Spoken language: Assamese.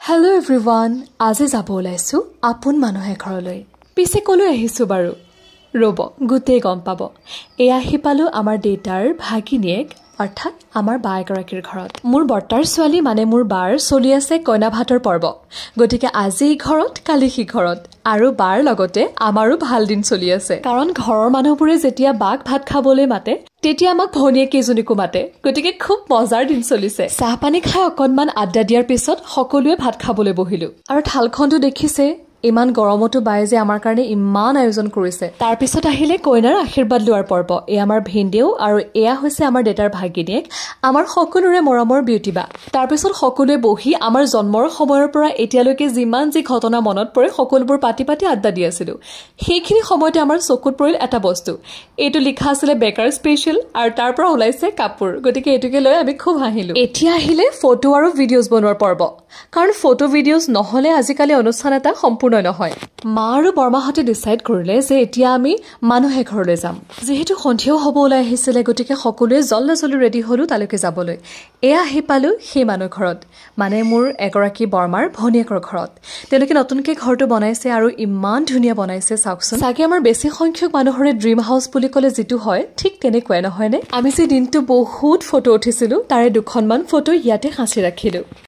Hello everyone, আজি যাব ওলাইছো আপোন মানুহে ঘৰলৈ। পিছে কলৈ আহিছো বাৰু? ৰব, গুটেই গম পাব। এই আহি পালো আমাৰ দেউতাৰ ভাগিনীয়েক অৰ্থাৎ আমাৰ বা এগৰাকীৰ ঘৰত। মোৰ বৰ্তাৰ ছোৱালী মানে মোৰ বাৰ চলি আছে কইনা ভাতৰ পৰ্ব। গতিকে আজি ঘৰত কালি সি ঘৰত আৰু বাৰ লগতে আমাৰো ভাল দিন চলি আছে। কাৰণ ঘৰৰ মানুহবোৰে যেতিয়া বাক ভাত খাবলৈ মাতে তেতিয়া আমাক ভনীয়ে কেইজনীকো মাতে। গতিকে খুব মজাৰ দিন চলিছে। চাহ পানী খাই অকনমান আড্ডা দিয়াৰ পিছত সকলোৱে ভাত খাবলৈ বহিলো। আৰু থালখনটো দেখিছে ইমান গৰমতো বাই যে আমাৰ কাৰণে ইমান আয়োজন কৰিছে। তাৰ পিছত আহিলে কইনাৰ আশীৰ্বাদ লোৱাৰ পৰ্ব। এই আমাৰ ভিনদেউ আৰু এয়া হৈছে আমাৰ দেউতাৰ ভাগিনীয়েক, আমাৰ সকলোৰে মৰমৰ বিউটি বা। তাৰ পিছত সকলোৱে বহি আমাৰ জন্মৰ সময়ৰ পৰা এতিয়ালৈকে যিমান যি ঘটনা মনত পৰে সকলোবোৰ পাতি পাতি আড্ডা দি আছিলো। সেইখিনি সময়তে আমাৰ চকুত পৰিল এটা বস্তু। এইটো লিখা আছিলে বেকাৰ স্পেচিয়েল আৰু তাৰ পৰা ওলাইছে কাপোৰ। গতিকে এইটোকে লৈ আমি খুব হাঁহিলো। এতিয়া আহিলে ফটো আৰু ভিডিঅ'জ বনোৱাৰ পৰ্ব। কাৰণ ফটো ভিডিঅ'জ নহলে আজিকালি অনুষ্ঠান এটা সম্পূৰ্ণ নহয়। মা আৰু বৰমাহঁতে ডিচাইড কৰিলে যে এতিয়া আমি মানুহে ঘৰলৈ যাম। যিহেতু সন্ধিয়াও হ'ব ওলাই আহিছিলে গতিকে সকলোৱে জল্দি ৰেডি হলো তালৈকে যাবলৈ। এয়া আহি পালো সেই মানুহ ঘৰত, মানে মোৰ এগৰাকী বৰমাৰ ভনীয়েকৰ ঘৰত। তেওঁলোকে নতুনকে ঘৰটো বনাইছে আৰু ইমান ধুনীয়া বনাইছে চাওকচোন। চাগে আমাৰ বেছি সংখ্যক মানুহৰে ড্ৰিম হাউচ বুলি ক'লে যিটো হয় ঠিক তেনেকুৱাই নহয়নে? আমি যে দিনটো বহুত ফটো উঠিছিলো তাৰে দুখনমান ফটো ইয়াতে সাঁচি ৰাখিলো।